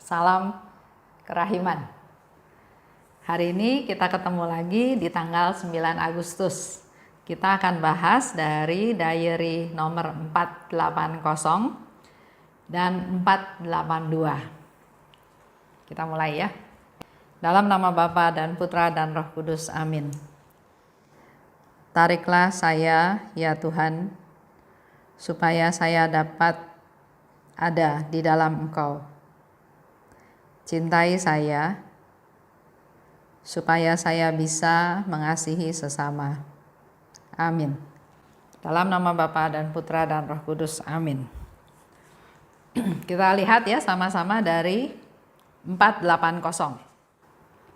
Salam kerahiman. Hari ini kita ketemu lagi di tanggal 9 Agustus. Kita akan bahas dari diary nomor 480 dan 482. Kita mulai ya. Dalam nama Bapa dan Putra dan Roh Kudus. Amin. Tariklah saya, ya Tuhan, supaya saya dapat ada di dalam Engkau. Cintai saya, supaya saya bisa mengasihi sesama. Amin. Dalam nama Bapa dan Putra dan Roh Kudus. Amin. Kita lihat ya sama-sama dari 480.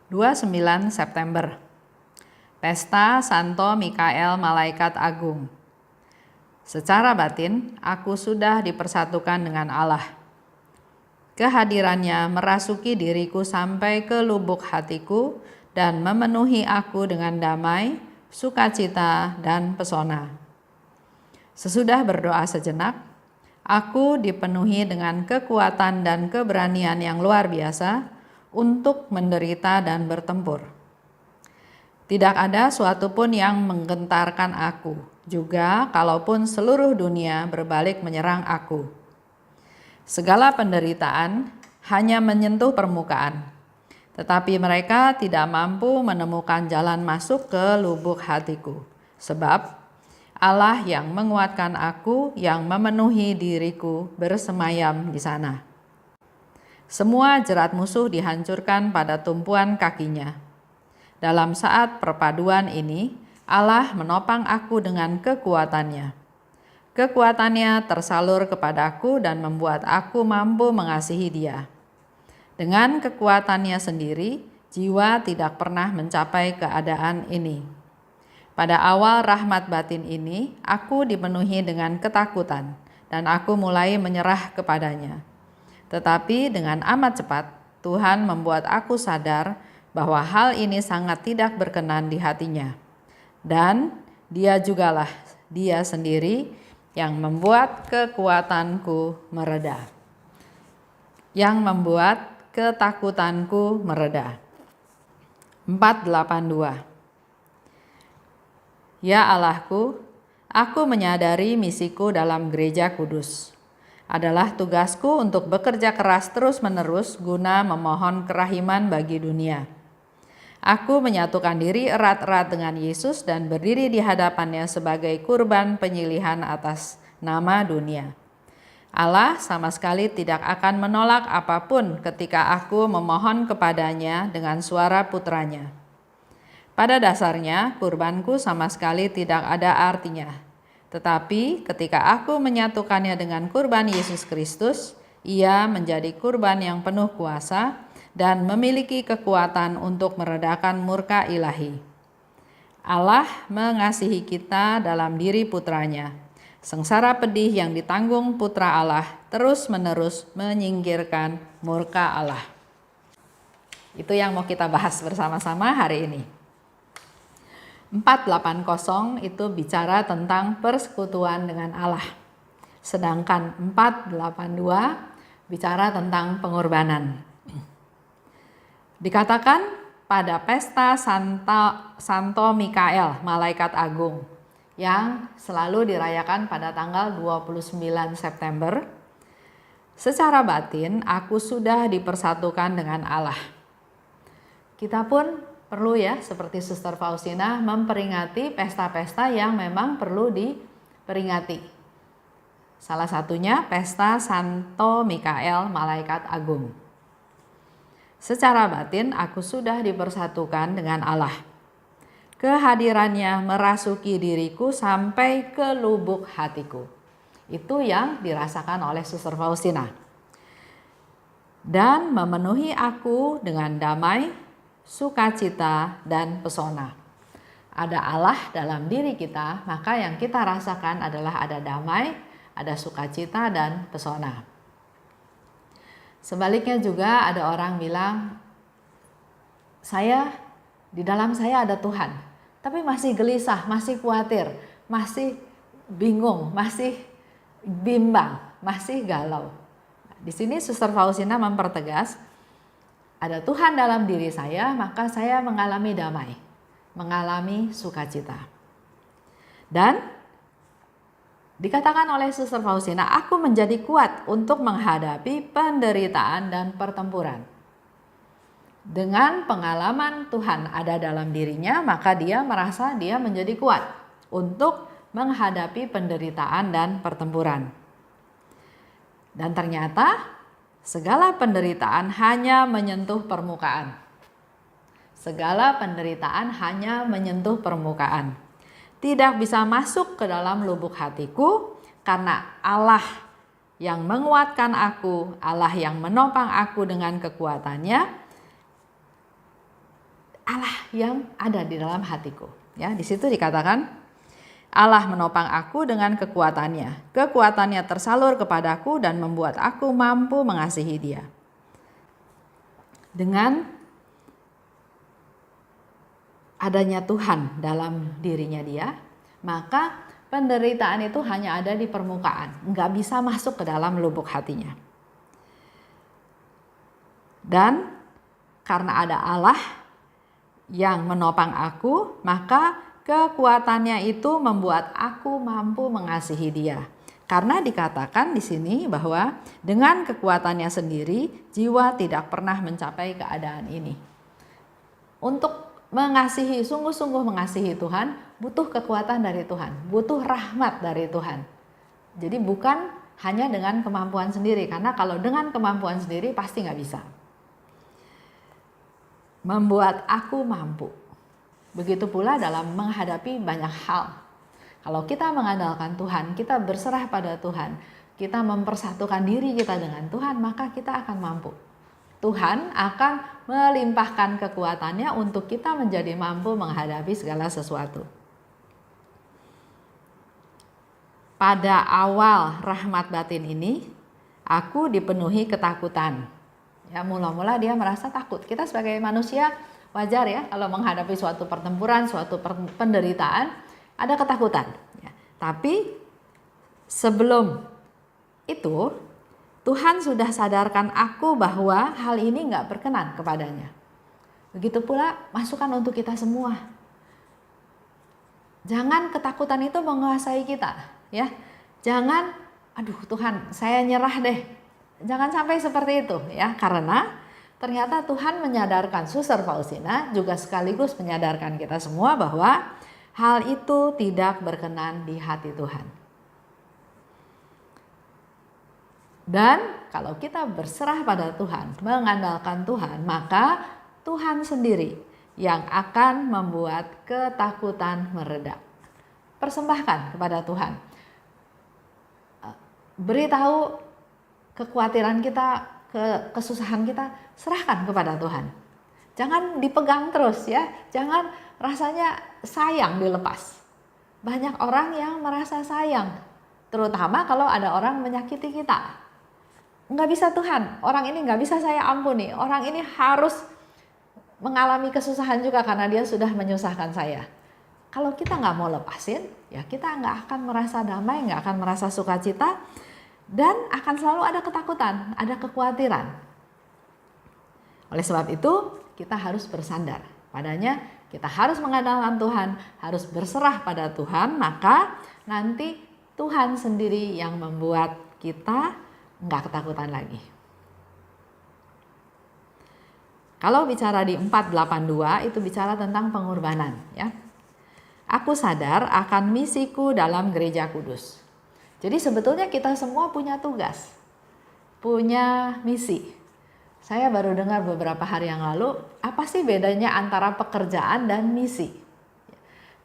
29 September. Pesta Santo Mikael Malaikat Agung. Secara batin, aku sudah dipersatukan dengan Allah. Kehadirannya merasuki diriku sampai ke lubuk hatiku dan memenuhi aku dengan damai, sukacita, dan pesona. Sesudah berdoa sejenak, aku dipenuhi dengan kekuatan dan keberanian yang luar biasa untuk menderita dan bertempur. Tidak ada suatu pun yang menggentarkan aku, juga kalaupun seluruh dunia berbalik menyerang aku. Segala penderitaan hanya menyentuh permukaan, tetapi mereka tidak mampu menemukan jalan masuk ke lubuk hatiku. Sebab Allah yang menguatkan aku, yang memenuhi diriku, bersemayam di sana. Semua jerat musuh dihancurkan pada tumpuan kakinya. Dalam saat perpaduan ini, Allah menopang aku dengan kekuatannya. Kekuatannya tersalur kepadaku dan membuat aku mampu mengasihi Dia. Dengan kekuatannya sendiri, jiwa tidak pernah mencapai keadaan ini. Pada awal rahmat batin ini, aku dipenuhi dengan ketakutan dan aku mulai menyerah kepadanya. Tetapi dengan amat cepat, Tuhan membuat aku sadar bahwa hal ini sangat tidak berkenan di hatinya. Dan Dia jugalah, Dia sendiri yang membuat kekuatanku mereda, yang membuat ketakutanku mereda. 482. Ya Allahku, aku menyadari misiku dalam gereja kudus. Adalah tugasku untuk bekerja keras terus-menerus guna memohon kerahiman bagi dunia. Aku menyatukan diri erat-erat dengan Yesus dan berdiri di hadapannya sebagai kurban penyilihan atas nama dunia. Allah sama sekali tidak akan menolak apapun ketika aku memohon kepadanya dengan suara putranya. Pada dasarnya, kurbanku sama sekali tidak ada artinya. Tetapi ketika aku menyatukannya dengan kurban Yesus Kristus, Ia menjadi kurban yang penuh kuasa dan memiliki kekuatan untuk meredakan murka ilahi. Allah mengasihi kita dalam diri putranya. Sengsara pedih yang ditanggung putra Allah terus-menerus menyingkirkan murka Allah. Itu yang mau kita bahas bersama-sama hari ini. 480 itu bicara tentang persekutuan dengan Allah. Sedangkan 482 bicara tentang pengorbanan. Dikatakan pada pesta Santo Mikael, Malaikat Agung, yang selalu dirayakan pada tanggal 29 September. Secara batin, aku sudah dipersatukan dengan Allah. Kita pun perlu ya, seperti Suster Faustina, memperingati pesta-pesta yang memang perlu diperingati. Salah satunya pesta Santo Mikael, Malaikat Agung. Secara batin, aku sudah dipersatukan dengan Allah. Kehadirannya merasuki diriku sampai ke lubuk hatiku. Itu yang dirasakan oleh Suster Faustina. Dan memenuhi aku dengan damai, sukacita, dan pesona. Ada Allah dalam diri kita, maka yang kita rasakan adalah ada damai, ada sukacita, dan pesona. Sebaliknya juga ada orang bilang, di dalam saya ada Tuhan, tapi masih gelisah, masih khawatir, masih bingung, masih bimbang, masih galau. Di sini Suster Faustina mempertegas, ada Tuhan dalam diri saya, maka saya mengalami damai, mengalami sukacita. Dan dikatakan oleh Suster Faustina, aku menjadi kuat untuk menghadapi penderitaan dan pertempuran. Dengan pengalaman Tuhan ada dalam dirinya, maka dia merasa dia menjadi kuat untuk menghadapi penderitaan dan pertempuran. Dan ternyata segala penderitaan hanya menyentuh permukaan. Segala penderitaan hanya menyentuh permukaan. Tidak bisa masuk ke dalam lubuk hatiku karena Allah yang menguatkan aku, Allah yang menopang aku dengan kekuatannya, Allah yang ada di dalam hatiku. Ya, di situ dikatakan Allah menopang aku dengan kekuatannya. Kekuatannya tersalur kepadaku dan membuat aku mampu mengasihi Dia. Dengan adanya Tuhan dalam dirinya dia, maka penderitaan itu hanya ada di permukaan, nggak bisa masuk ke dalam lubuk hatinya. Dan karena ada Allah yang menopang aku, maka kekuatannya itu membuat aku mampu mengasihi Dia. Karena dikatakan di sini bahwa dengan kekuatannya sendiri, jiwa tidak pernah mencapai keadaan ini. Untuk mengasihi, sungguh-sungguh mengasihi Tuhan, butuh kekuatan dari Tuhan, butuh rahmat dari Tuhan. Jadi bukan hanya dengan kemampuan sendiri, karena kalau dengan kemampuan sendiri pasti nggak bisa. Membuat aku mampu. Begitu pula dalam menghadapi banyak hal. Kalau kita mengandalkan Tuhan, kita berserah pada Tuhan, kita mempersatukan diri kita dengan Tuhan, maka kita akan mampu. Tuhan akan melimpahkan kekuatannya untuk kita menjadi mampu menghadapi segala sesuatu. Pada awal rahmat batin ini, aku dipenuhi ketakutan. Ya, mula-mula dia merasa takut. Kita sebagai manusia wajar ya, kalau menghadapi suatu pertempuran, suatu penderitaan, ada ketakutan. Ya. Tapi sebelum itu, Tuhan sudah sadarkan aku bahwa hal ini nggak berkenan kepadanya. Begitu pula masukan untuk kita semua. Jangan ketakutan itu menguasai kita, ya. Jangan, aduh Tuhan, saya nyerah deh. Jangan sampai seperti itu, ya. Karena ternyata Tuhan menyadarkan Suster Faustina, juga sekaligus menyadarkan kita semua bahwa hal itu tidak berkenan di hati Tuhan. Dan kalau kita berserah pada Tuhan, mengandalkan Tuhan, maka Tuhan sendiri yang akan membuat ketakutan mereda. Persembahkan kepada Tuhan. Beritahu kekhawatiran kita, kesusahan kita, serahkan kepada Tuhan. Jangan dipegang terus ya, jangan rasanya sayang dilepas. Banyak orang yang merasa sayang, terutama kalau ada orang menyakiti kita. Nggak bisa Tuhan, orang ini nggak bisa saya ampuni, orang ini harus mengalami kesusahan juga karena dia sudah menyusahkan saya. Kalau kita nggak mau lepasin, ya kita nggak akan merasa damai, nggak akan merasa sukacita, dan akan selalu ada ketakutan, ada kekhawatiran. Oleh sebab itu, kita harus bersandar padanya, kita harus mengandalkan Tuhan, harus berserah pada Tuhan, maka nanti Tuhan sendiri yang membuat kita nggak ketakutan lagi. Kalau bicara di 482 itu bicara tentang pengorbanan, ya. Aku sadar akan misiku dalam gereja kudus. Jadi sebetulnya kita semua punya tugas, punya misi. Saya baru dengar beberapa hari yang lalu, apa sih bedanya antara pekerjaan dan misi?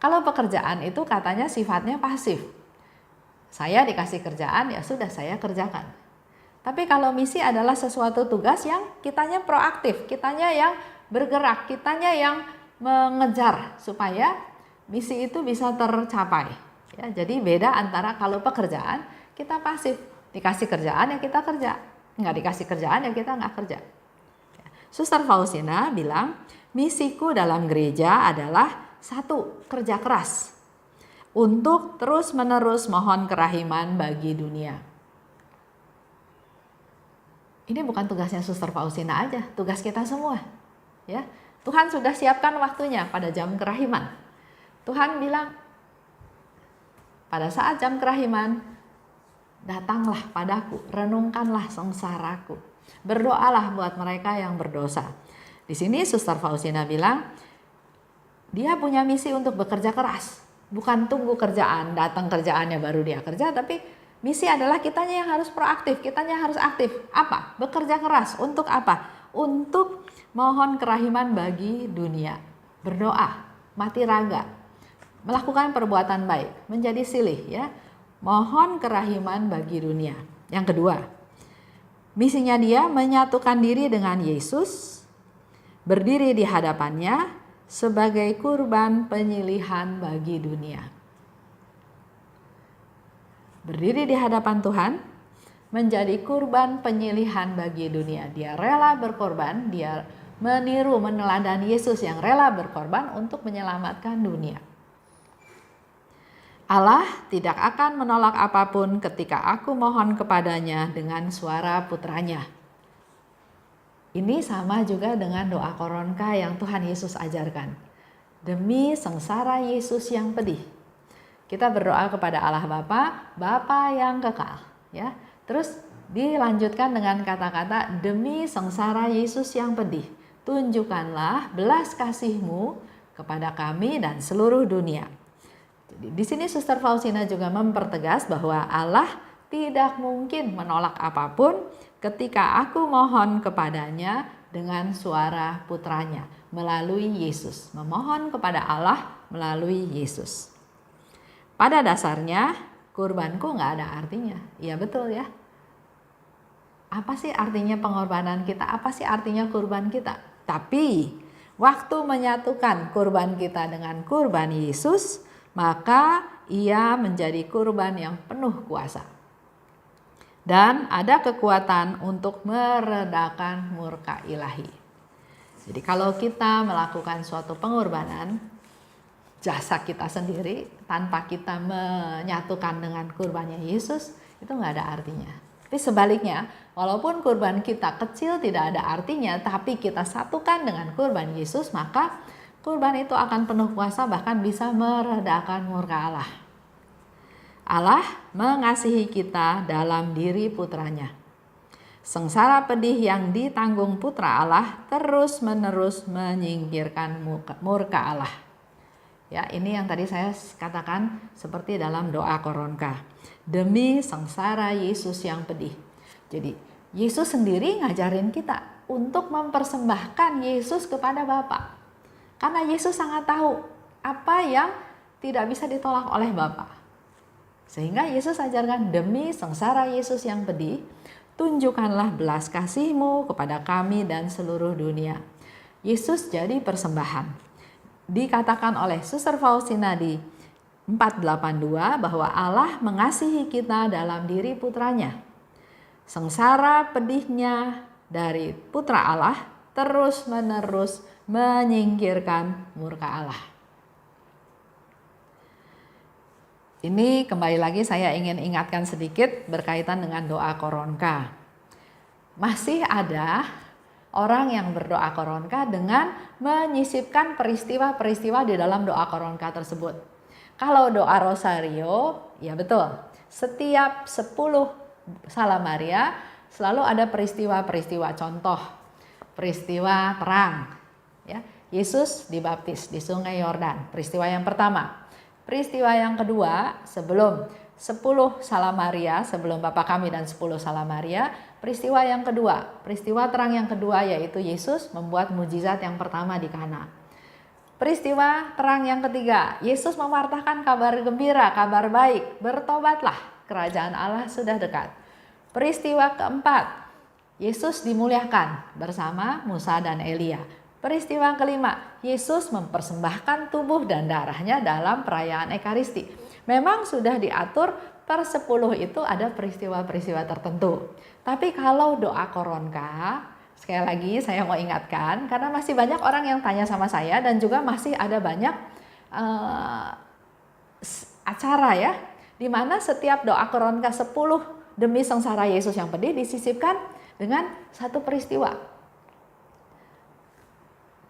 Kalau pekerjaan itu katanya sifatnya pasif. Saya dikasih kerjaan, ya sudah saya kerjakan. Tapi kalau misi adalah sesuatu tugas yang kitanya proaktif, kitanya yang bergerak, kitanya yang mengejar supaya misi itu bisa tercapai. Ya, jadi beda antara kalau pekerjaan kita pasif, dikasih kerjaan ya kita kerja, nggak dikasih kerjaan ya kita nggak kerja. Suster Faustina bilang misiku dalam gereja adalah satu, kerja keras untuk terus menerus mohon kerahiman bagi dunia. Ini bukan tugasnya Suster Faustina aja, tugas kita semua. Ya, Tuhan sudah siapkan waktunya pada jam kerahiman. Tuhan bilang, pada saat jam kerahiman, datanglah padaku, renungkanlah sengsaraku. Berdoalah buat mereka yang berdosa. Di sini Suster Faustina bilang, dia punya misi untuk bekerja keras. Bukan tunggu kerjaan, datang kerjaannya baru dia kerja, tapi misi adalah kitanya yang harus proaktif, kitanya harus aktif. Apa? Bekerja keras. Untuk apa? Untuk mohon kerahiman bagi dunia. Berdoa, mati raga, melakukan perbuatan baik, menjadi silih ya. Mohon kerahiman bagi dunia. Yang kedua, misinya dia menyatukan diri dengan Yesus, berdiri di hadapannya sebagai kurban penyilihan bagi dunia. Berdiri di hadapan Tuhan, menjadi kurban penyilihan bagi dunia. Dia rela berkorban, dia meniru, meneladani Yesus yang rela berkorban untuk menyelamatkan dunia. Allah tidak akan menolak apapun ketika aku mohon kepadanya dengan suara putranya. Ini sama juga dengan doa koronka yang Tuhan Yesus ajarkan. Demi sengsara Yesus yang pedih. Kita berdoa kepada Allah Bapa, Bapa yang kekal. Ya, terus dilanjutkan dengan kata-kata demi sengsara Yesus yang pedih. Tunjukkanlah belas kasih-Mu kepada kami dan seluruh dunia. Jadi, di sini Suster Faustina juga mempertegas bahwa Allah tidak mungkin menolak apapun ketika aku mohon kepadanya dengan suara putranya melalui Yesus. Memohon kepada Allah melalui Yesus. Pada dasarnya kurbanku nggak ada artinya. Iya betul ya. Apa sih artinya pengorbanan kita? Apa sih artinya kurban kita? Tapi waktu menyatukan kurban kita dengan kurban Yesus, maka ia menjadi kurban yang penuh kuasa. Dan ada kekuatan untuk meredakan murka ilahi. Jadi kalau kita melakukan suatu pengorbanan, jasa kita sendiri tanpa kita menyatukan dengan kurbannya Yesus, itu nggak ada artinya. Tapi sebaliknya, walaupun kurban kita kecil tidak ada artinya, tapi kita satukan dengan kurban Yesus, maka kurban itu akan penuh kuasa, bahkan bisa meredakan murka Allah. Allah mengasihi kita dalam diri putranya. Sengsara pedih yang ditanggung putra Allah terus-menerus menyingkirkan murka Allah. Ya, ini yang tadi saya katakan seperti dalam doa koronka. Demi sengsara Yesus yang pedih. Jadi, Yesus sendiri ngajarin kita untuk mempersembahkan Yesus kepada Bapa. Karena Yesus sangat tahu apa yang tidak bisa ditolak oleh Bapa. Sehingga Yesus ajarkan demi sengsara Yesus yang pedih, tunjukkanlah belas kasih-Mu kepada kami dan seluruh dunia. Yesus jadi persembahan. Dikatakan oleh Suster Faustina di 482 bahwa Allah mengasihi kita dalam diri putranya. Sengsara pedihnya dari putra Allah terus-menerus menyingkirkan murka Allah. Ini kembali lagi saya ingin ingatkan sedikit berkaitan dengan doa koronka. Masih ada orang yang berdoa koronka dengan menyisipkan peristiwa-peristiwa di dalam doa koronka tersebut. Kalau doa rosario, ya betul. Setiap 10 Salam Maria selalu ada peristiwa-peristiwa, contoh peristiwa terang. Ya, Yesus dibaptis di Sungai Yordan, peristiwa yang pertama. Peristiwa yang kedua, sebelum 10 Salam Maria, sebelum Bapa Kami dan 10 Salam Maria, peristiwa yang kedua, peristiwa terang yang kedua yaitu Yesus membuat mujizat yang pertama di Kana. Peristiwa terang yang ketiga, Yesus mewartakan kabar gembira, kabar baik, bertobatlah, kerajaan Allah sudah dekat. Peristiwa keempat, Yesus dimuliakan bersama Musa dan Elia. Peristiwa kelima, Yesus mempersembahkan tubuh dan darahnya dalam perayaan Ekaristi. Memang sudah diatur per 10 itu ada peristiwa-peristiwa tertentu. Tapi kalau doa koronka, sekali lagi saya mau ingatkan, karena masih banyak orang yang tanya sama saya dan juga masih ada banyak acara ya, di mana setiap doa koronka 10 demi sengsara Yesus yang pedih disisipkan dengan satu peristiwa.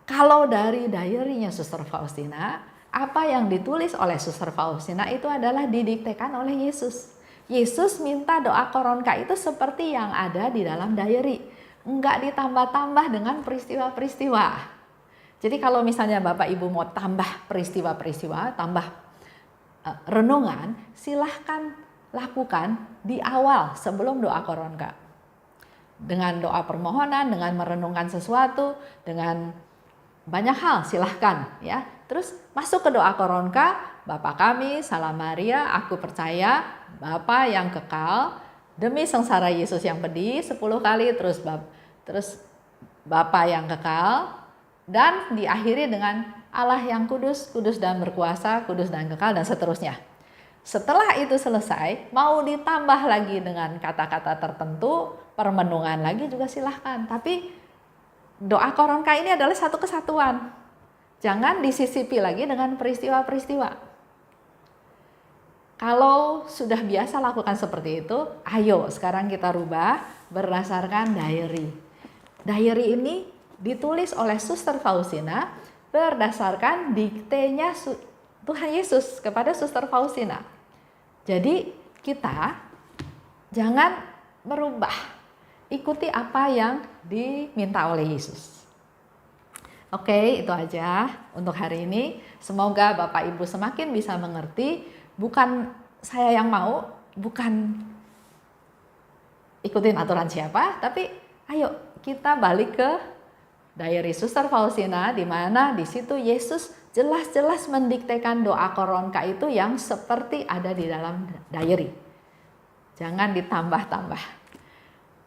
Kalau dari diary-nya Suster Faustina, apa yang ditulis oleh Suster Faustina itu adalah didiktekan oleh Yesus. Yesus minta doa koronka itu seperti yang ada di dalam diary, enggak ditambah-tambah dengan peristiwa-peristiwa. Jadi kalau misalnya Bapak Ibu mau tambah peristiwa-peristiwa, tambah renungan, silahkan lakukan di awal sebelum doa koronka. Dengan doa permohonan, dengan merenungkan sesuatu, dengan banyak hal silahkan ya. Terus masuk ke doa koronka, Bapa kami, Salam Maria, aku percaya, Bapa yang kekal, demi sengsara Yesus yang pedih 10 kali, terus Bapa yang kekal, dan diakhiri dengan Allah yang kudus, kudus dan berkuasa, kudus dan kekal, dan seterusnya. Setelah itu selesai, mau ditambah lagi dengan kata-kata tertentu, permenungan lagi juga silahkan. Tapi doa koronka ini adalah satu kesatuan. Jangan disisipi lagi dengan peristiwa-peristiwa. Kalau sudah biasa lakukan seperti itu, ayo sekarang kita rubah berdasarkan diary. Diary ini ditulis oleh Suster Faustina berdasarkan diktenya Tuhan Yesus kepada Suster Faustina. Jadi kita jangan merubah, ikuti apa yang diminta oleh Yesus. Oke, itu aja untuk hari ini. Semoga Bapak Ibu semakin bisa mengerti, bukan saya yang mau, bukan ikutin aturan siapa, tapi ayo kita balik ke diary Suster Faustina, di mana di situ Yesus jelas-jelas mendiktekan doa koronka itu yang seperti ada di dalam diary. Jangan ditambah-tambah.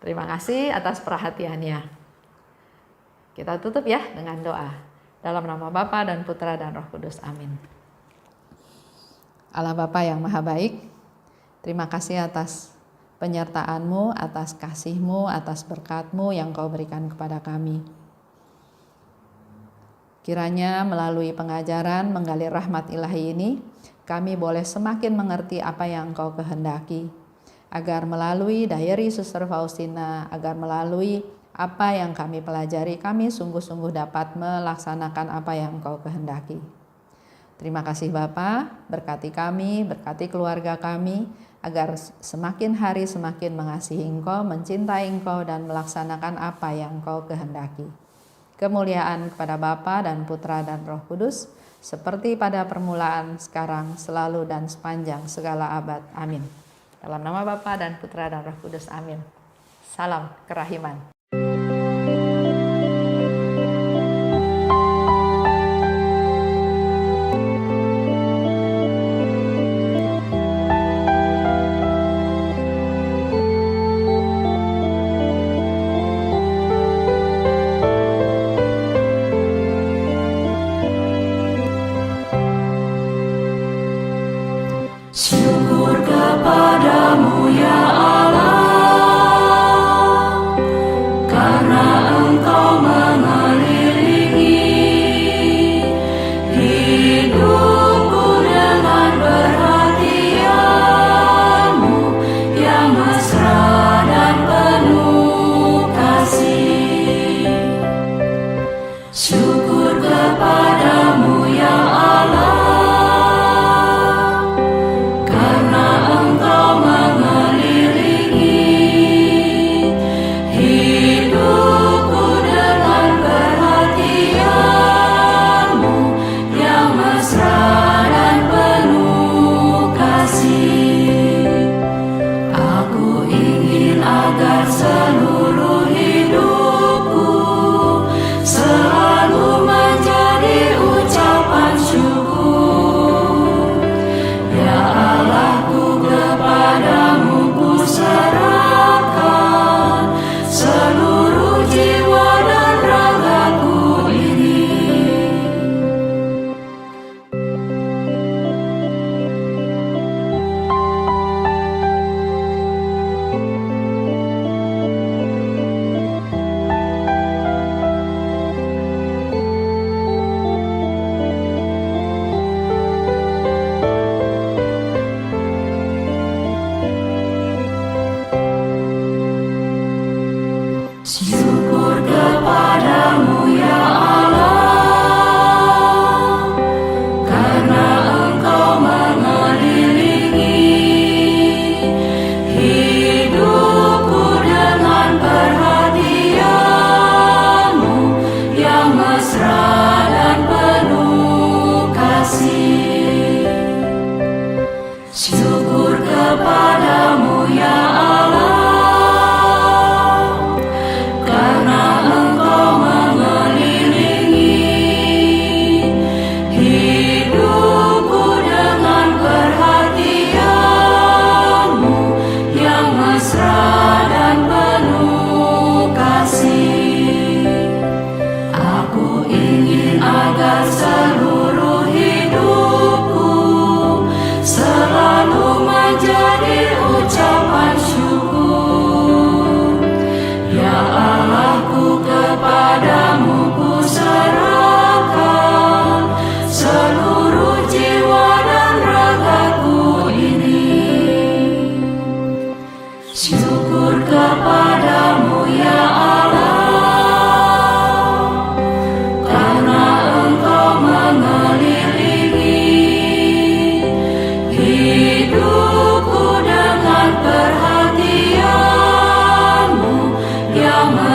Terima kasih atas perhatiannya. Kita tutup ya dengan doa. Dalam nama Bapa dan Putra dan Roh Kudus. Amin. Allah Bapa yang Maha Baik, terima kasih atas penyertaan-Mu, atas kasih-Mu, atas berkat-Mu yang Kau berikan kepada kami. Kiranya melalui pengajaran menggali rahmat ilahi ini, kami boleh semakin mengerti apa yang Kau kehendaki. Agar melalui diary Suster Faustina, agar melalui apa yang kami pelajari, kami sungguh-sungguh dapat melaksanakan apa yang Kau kehendaki. Terima kasih Bapa, berkati kami, berkati keluarga kami, agar semakin hari semakin mengasihi Engkau, mencintai Engkau, dan melaksanakan apa yang Kau kehendaki. Kemuliaan kepada Bapa dan Putra dan Roh Kudus, seperti pada permulaan, sekarang, selalu, dan sepanjang segala abad. Amin. Dalam nama Bapa dan Putra dan Roh Kudus. Amin. Salam kerahiman. Syukur kepadamu ya Allah,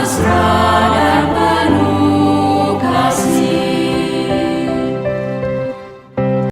pasrah.